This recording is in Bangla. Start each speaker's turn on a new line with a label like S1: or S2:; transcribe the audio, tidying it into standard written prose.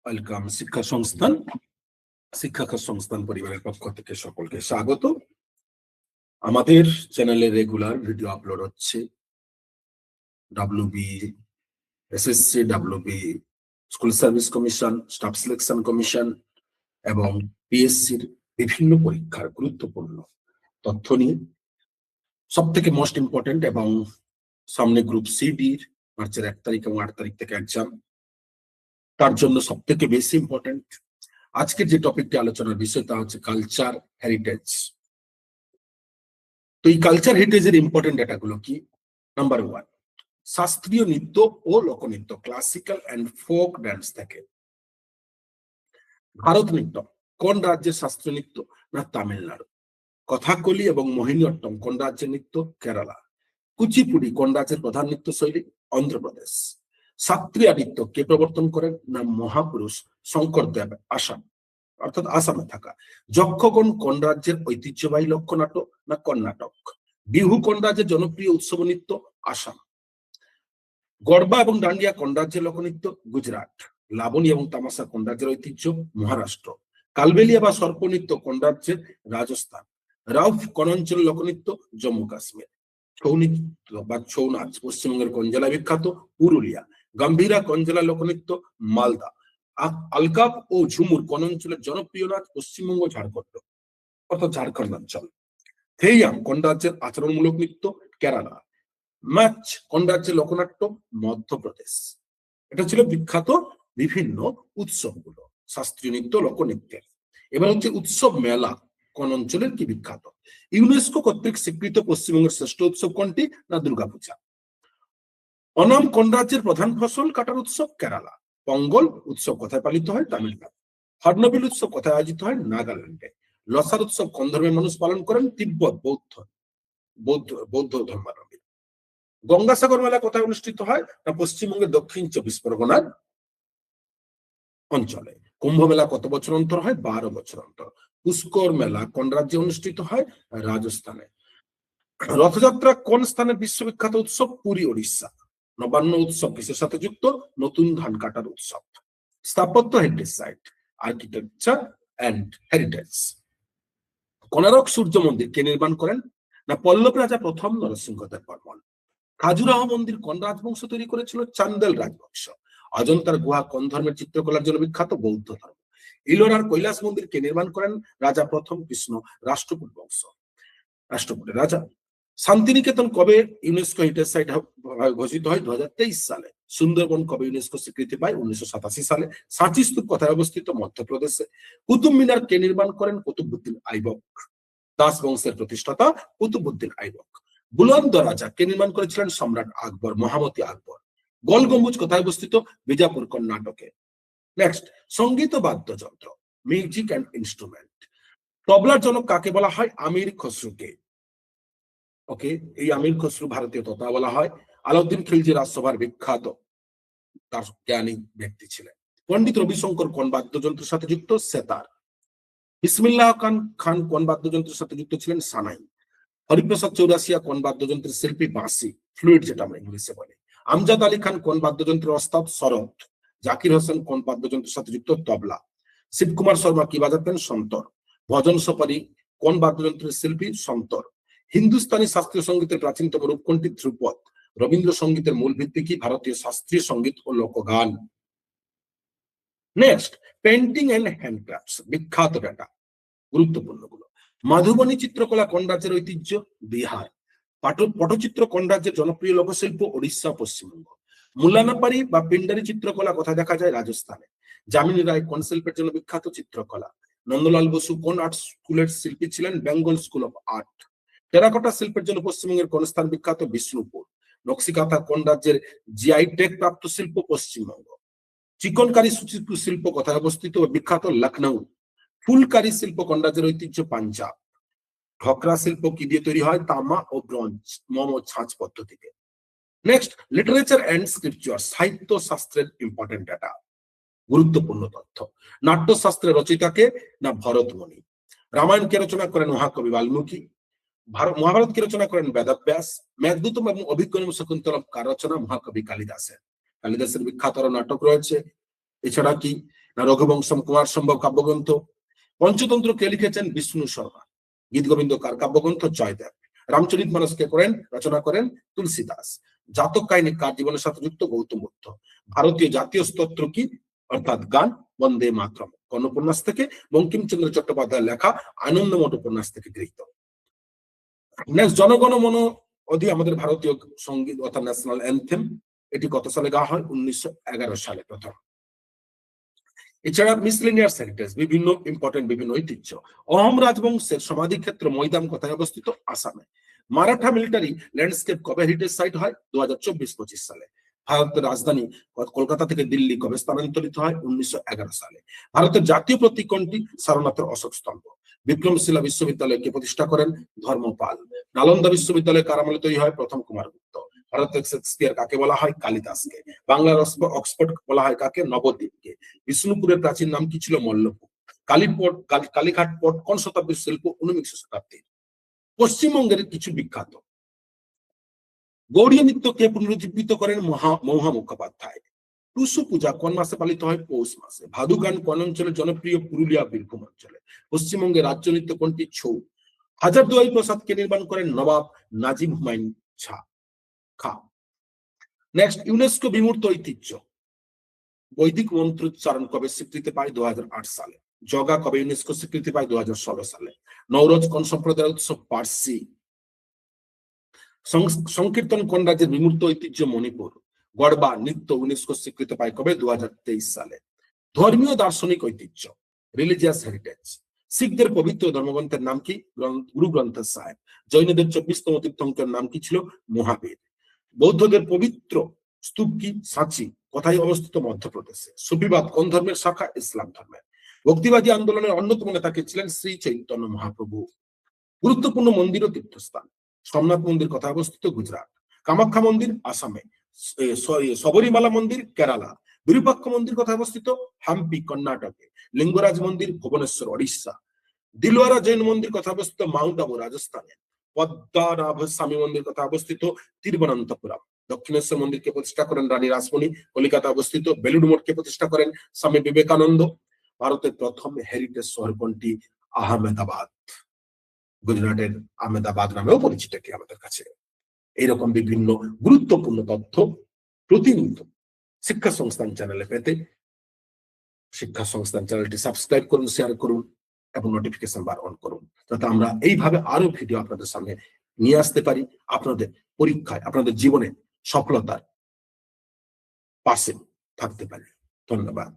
S1: ওয়েলকাম শিক্ষা সংস্থান পরিবারের পক্ষ থেকে সকলকে স্বাগত। আমাদের চ্যানেলে রেগুলার ভিডিও আপলোড হচ্ছে WB, SSC, WB, school service commission, staff selection commission এবং পিএসসির বিভিন্ন পরীক্ষার গুরুত্বপূর্ণ তথ্য নিয়ে। সব থেকে মোস্ট ইম্পর্টেন্ট এবং সামনে গ্রুপ সিডির মার্চের 1 তারিখ এবং 8 তারিখ থেকে এক্সাম, তার জন্য সব থেকে বেশি ইম্পর্টেন্ট আজকের যে টপিকটি আলোচনার বিষয় তা হচ্ছে কালচার হেরিটেজ। তো এই কালচার হেরিটেজের ইম্পর্টেন্ট ডেটাগুলো কি? নাম্বার 1, শাস্ত্রীয় নৃত্য ও লোকনৃত্য, ক্লাসিক্যাল অ্যান্ড ফোক ডান্স থেকে। ভারত নৃত্য কোন রাজ্যের শাস্ত্রীয় নৃত্য? না তামিলনাড়ু। কথাকলি এবং মোহিনীঅট্টম কোন রাজ্যের নৃত্য? কেরালা। কুচিপুড়ি কোন রাজ্যের প্রধান নৃত্য শৈলী? অন্ধ্রপ্রদেশ। সাত্রিয়া নৃত্য কে প্রবর্তন করেন? না মহাপুরুষ শঙ্করদেব, আসাম অর্থাৎ আসামে থাকা। যক্ষগণ কোন রাজ্যের ঐতিহ্যবাহী লোকনাট্য? না কর্ণাটক। বিহু কোন রাজ্যের জনপ্রিয় উৎসব নৃত্য? আসাম। গরবা এবং ডান্ডিয়া কোন রাজ্যের লোকনৃত্য? গুজরাট। লাবণী এবং তামাশা কোন রাজ্যের ঐতিহ্য? মহারাষ্ট্র। কালবেলিয়া বা সর্পনৃত্য কোন রাজ্যের? রাজস্থান। রাউফ কোন অঞ্চলের লোকনৃত্য? জম্মু কাশ্মীর। ছৌ নৃত্য বা ছৌ নাচ পশ্চিমবঙ্গের কোন জেলায় বিখ্যাত? পুরুলিয়া। গম্ভীরা কোন জেলার লোকনৃত্য? মালদা। আলকাপ ও ঝুমুর কোন অঞ্চলের জনপ্রিয় নাচ? পশ্চিমবঙ্গ, ঝাড়খণ্ড অর্থাৎ ঝাড়খণ্ড অঞ্চল। থেইয়াম কোন রাজ্যের আচরণমূলক নৃত্য? কেরালা। মাচ কোন রাজ্যের লোকনাট্য? মধ্যপ্রদেশ। এটা ছিল বিখ্যাত বিভিন্ন উৎসবগুলো, শাস্ত্রীয় নৃত্য, লোকনৃত্যের। এবার হচ্ছে উৎসব মেলা কোন অঞ্চলের কি বিখ্যাত? ইউনেস্কো কর্তৃক স্বীকৃত পশ্চিমবঙ্গের শ্রেষ্ঠ উৎসব কোনটি? না দুর্গাপূজা। অনাম কোন রাজ্যের প্রধান ফসল কাটার উৎসব? কেরালা। পঙ্গল উৎসব কোথায় পালিত হয়? তামিলনাড়ু। হর্নবিল উৎসব কোথায় আয়োজিত হয়? নাগাল্যান্ডে। লসার উৎসব কোন ধর্মের মানুষ পালন করেন? তিব্বত, বৌদ্ধ ধর্মাবলম্বী। গঙ্গাসাগর মেলা কোথায় অনুষ্ঠিত হয়? না পশ্চিমবঙ্গের দক্ষিণ 24 পরগনার অঞ্চলে। কুম্ভ মেলা কত বছর অন্তর হয়? 12 বছর অন্তর। পুষ্কর মেলা কোন রাজ্যে অনুষ্ঠিত হয়? রাজস্থানে। রথযাত্রা কোন স্থানের বিশ্ববিখ্যাত উৎসব? পুরী, ওড়িশা। নবান্ন উৎসব কিসের সাথে যুক্ত? নতুন ধান কাটার উৎসব। স্থাপত্য heritage site, architecture and heritage. Konark সূর্য মন্দির কে নির্মাণ করেন? না পল্লব রাজা প্রথম নরসিংহদেব বর্মন। খাজুরাহ মন্দির কোন রাজবংশ তৈরি করেছিল? চান্দেল রাজবংশ। অজন্তার গুহা কোন ধর্মের চিত্রকলার জন্য বিখ্যাত? বৌদ্ধ ধর্ম। ইলোরার কৈলাস মন্দির কে নির্মাণ করেন? রাজা প্রথম কৃষ্ণ, রাষ্ট্রকূট বংশ, রাষ্ট্রকূটের রাজা। শান্তিনিকেতন কবে ইউনেস্কো হেরিটেজ সাইট ঘোষিত হয়? 2023 সালে। সুন্দরবন কবে ইউনেস্কো স্বীকৃতি পায়? 1987 সালে। সাঁচি স্তূপ কোথায় অবস্থিত? মধ্যপ্রদেশে। কুতুব মিনার কে নির্মাণ করেন? কুতুবউদ্দিন আইবক। দাস বংশের প্রতিষ্ঠাতা কুতুবউদ্দিন আইবক। বুলন্দ দরজা কে নির্মাণ করেছিলেন? সম্রাট আকবর, মহামতি আকবর। গোল গম্বুজ কোথায় অবস্থিত? বিজাপুর, কর্ণাটকে। নেক্সট, সঙ্গীত ও বাদ্যযন্ত্র, মিউজিক অ্যান্ড ইনস্ট্রুমেন্ট। তবলার জনক কাকে বলা হয়? আমির খসরুকে। ওকে, এই আমির খসরু ভারতীয় তবলা বলা হয়। আলাউদ্দিন খিলজি রাজসভার বিখ্যাত তার জ্ঞানী ব্যক্তি ছিলেন। পণ্ডিত রবিশঙ্কর কোন বাদ্যযন্ত্রের সাথে যুক্ত? সেতার। বিসমিল্লাহ খান কোন বাদ্যযন্ত্রের সাথে যুক্ত ছিলেন? সানাই। হরিপ্রসাদ চৌরাসিয়া কোন বাদ্যযন্ত্রের শিল্পী? বাঁশি, ফ্লুইট যেটা আমরা ইংলিশে বলি। আমজাদ আলী খান কোন বাদ্যযন্ত্রের ওস্তাদ? সরোদ। জাকির হোসেন কোন বাদ্যযন্ত্রের সাথে যুক্ত? তবলা। শিবকুমার শর্মা কি বাজাতেন? সন্তর। ভজন সপারি কোন বাদ্যযন্ত্রের শিল্পী? সন্তর। হিন্দুস্তানি শাস্ত্রীয় সঙ্গীতের প্রাচীনতম রূপ কোনটি? ধ্রুপদ। রবীন্দ্রসঙ্গীতের মূল ভিত্তি কি? ভারতীয় শাস্ত্রীয় সঙ্গীত ও লোকগান। নেক্সট, পেন্টিং এন্ড হ্যান্ডক্রাফটস, বিখ্যাত ডাটা, গুরুত্বপূর্ণ গুলো। মাধুবনী চিত্রকলা কোন রাজ্যের ঐতিহ্য? বিহার। পটচিত্র কোন রাজ্যের জনপ্রিয় লোকশিল্প? ওড়িশা, পশ্চিমবঙ্গ। মুল্লানাপারি বা পিন্ডারি চিত্রকলা কোথায় দেখা যায়? রাজস্থানে। যামিনী রায় কোন শিল্পের জন্য বিখ্যাত? চিত্রকলা। নন্দলাল বসু কোন আর্ট স্কুলের শিল্পী ছিলেন? Bengal school of art. Terracotta শিল্পের জন্য পশ্চিমবঙ্গের কোন স্থান বিখ্যাত? বিষ্ণুপুর। নকশিকাঁথা কোন রাজ্যের জিআই ট্যাগ প্রাপ্ত শিল্প? পশ্চিমবঙ্গ। চিকনকারী শিল্প কোথায় অবস্থিত বিখ্যাত? লখনৌ। ফুলকারী শিল্প কোন রাজ্যের ঐতিহ্য? পাঞ্জাব। ঢকরা শিল্প কি দিয়ে তৈরি হয়? তামা ও ব্রোঞ্জ, মম ছাঁচ পদ্ধতিতে। নেক্সট, লিটারেচার এন্ড স্ক্রিপচার, সাহিত্য শাস্ত্রের ইম্পর্টেন্ট ডাটা, গুরুত্বপূর্ণ তথ্য। নাট্যশাস্ত্রের রচয়িতাকে? না ভরতমুনি। রামায়ণ কে রচনা করেন? মহাকবি বাল্মীকি। মহাভারত কে রচনা করেন? বেদব্যাস। মেঘদূতম এবং অভিজ্ঞানম শকুন্তলম কার রচনা? মহাকবি কালিদাসের। কালিদাসের বিখ্যাত নাটক রয়েছে। এছাড়া কি না রঘুবংশম কুমার সম্ভব কাব্যগ্রন্থ। পঞ্চতন্ত্র কে লিখেছেন? বিষ্ণু শর্মা। গীত গোবিন্দ কার কাব্যগ্রন্থ? জয়দেব। রামচরিত মানস কে রচনা করেন? তুলসীদাস। জাতক কাহিনী কার জীবনের সাথে যুক্ত? গৌতম বুদ্ধ। ভারতীয় জাতীয় স্তোত্র কি? অর্থাৎ গান বন্দে মাতরম। কোন উপন্যাস থেকে? বঙ্কিমচন্দ্র চট্টোপাধ্যায়ের লেখা আনন্দমঠ উপন্যাস থেকে গৃহীত। নেক্সট, জনগণ মন অধি আমাদের ভারতীয় সঙ্গীত অর্থাৎ ন্যাশনাল অ্যানথেম। এটি কত সালে গাওয়া হয়? 1911 সালে প্রথম। এছাড়া মিসলেনিয়াস হেরিটেজ, বিভিন্ন ইম্পর্টেন্ট বিভিন্ন ঐতিহ্য। অহোম রাজবংশের সমাধি ক্ষেত্র মৈদাম কোথায় অবস্থিত? আসামে। মারাঠা মিলিটারি ল্যান্ডস্কেপ কবে হেরিটেজ সাইট হয়? 2024-25 সালে। ভারতের রাজধানী কলকাতা থেকে দিল্লি কবে স্থানান্তরিত হয়? 1911 সালে। ভারতের জাতীয় প্রতীক কোনটি? সারনাথের অশোক স্তম্ভ। বিক্রমশিলা বিশ্ববিদ্যালয় কে প্রতিষ্ঠা করেন? ধর্মপাল। নালন্দা বিশ্ববিদ্যালয় কার আমলে তৈরি হয়? প্রথম কুমারগুপ্ত। ভারতের শেক্সপিয়ার কাকে বলা হয়? কালিদাসকে। বাংলার অক্সফোর্ড বলা হয় কাকে? নবদ্বীপকে। বিষ্ণুপুরের প্রাচীন নাম কি ছিল? মল্লপুর। কালীঘাট পোর্ট কোন শতাব্দীর শিল্প? 19 শতাব্দীর। পশ্চিমবঙ্গের কিছু বিখ্যাত। গৌড়ীয় নৃত্য কে পুনরুজ্জীবিত করেন? মৌহা মুখোপাধ্যায়। টুসু পূজা কোন মাসে পালিত হয়? পৌষ মাসে। ভাদু গান কোন অঞ্চলে জনপ্রিয়? পুরুলিয়া বীরভূম অঞ্চলে। পশ্চিমবঙ্গের রাজ্য নৃত্য কোনটি? ছৌ। হাজারদুয়ারি প্রাসাদ কে নির্মাণ করেন? নবাব নাজিম হুমায়ুন খাঁ। নেক্সট, ইউনেস্কো বিমূর্ত ঐতিহ্য। বৈদিক মন্ত্রোচ্চারণ কবে স্বীকৃতি পায়? 2008 সালে। জগা কবে ইউনেস্কো স্বীকৃতি পায়? 2016 সালে। নওরোজ কোন সম্প্রদায়ের উৎসব? পার্সি। সংকীর্তন কোন রাজ্যের বিমূর্ত ঐতিহ্য? মণিপুর। গড়বা নৃত্য ইউনেস্কো স্বীকৃতি পায় কবে? 2023 সালে। ধর্মীয় দার্শনিক ঐতিহ্য, রিলিজিয়াস হেরিটেজ। শিখদের পবিত্র ধর্মগ্রন্থের নাম কি? গুরু গ্রন্থ সাহেব। জৈনদের 24তম তীর্থঙ্করের নাম কি ছিল? মহাবীর। বৌদ্ধদের পবিত্র স্তূপ কি? সাঁচি। কোথায় অবস্থিত? মধ্যপ্রদেশে। সুফিবাদ কোন ধর্মের শাখা? ইসলাম ধর্মের। ভক্তিবাদী আন্দোলনের অন্যতম নেতা কে ছিলেন? শ্রী চৈতন্য মহাপ্রভু। গুরুত্বপূর্ণ মন্দির ও তীর্থস্থান। সোমনাথ মন্দির কোথায় অবস্থিত? গুজরাট। কামাখ্যা মন্দির আসামে। শবরীমালা মন্দির কেরালা। বিরূপাক্ষ মন্দির কোথায় অবস্থিত? হাম্পি কর্ণাটকে। লিঙ্গরাজ মন্দির ভুবনেশ্বর ওড়িশা। দিলওয়ারা জৈন মন্দির কোথায় অবস্থিত? মাউন্ট আবু রাজস্থানে। পদ্মনাভ স্বামী মন্দির কোথায় অবস্থিত? তিরুবনন্তপুরম। দক্ষিণেশ্বর মন্দিরকে প্রতিষ্ঠা করেন রানী রাসমণি, কলিকাতা অবস্থিত। বেলুড় মঠকে প্রতিষ্ঠা করেন স্বামী বিবেকানন্দ। ভারতের প্রথম হেরিটেজ শহর কোনটি? আহমেদাবাদ। গুজরাটের আহমেদাবাদ নামেও পরিচিত কি আমাদের কাছে। এইরকম বিভিন্ন গুরুত্বপূর্ণ তথ্য প্রতিনিয়ত শিক্ষা সংস্থান চ্যানেলে পেতে শিক্ষা সংস্থান চ্যানেলটি সাবস্ক্রাইব করুন, শেয়ার করুন এবং নোটিফিকেশন বার অন করুন, যাতে আমরা এইভাবে আরো ভিডিও আপনাদের সামনে নিয়ে আসতে পারি, আপনাদের পরীক্ষায় আপনাদের জীবনে সফলতার পাশে থাকতে পারি। ধন্যবাদ।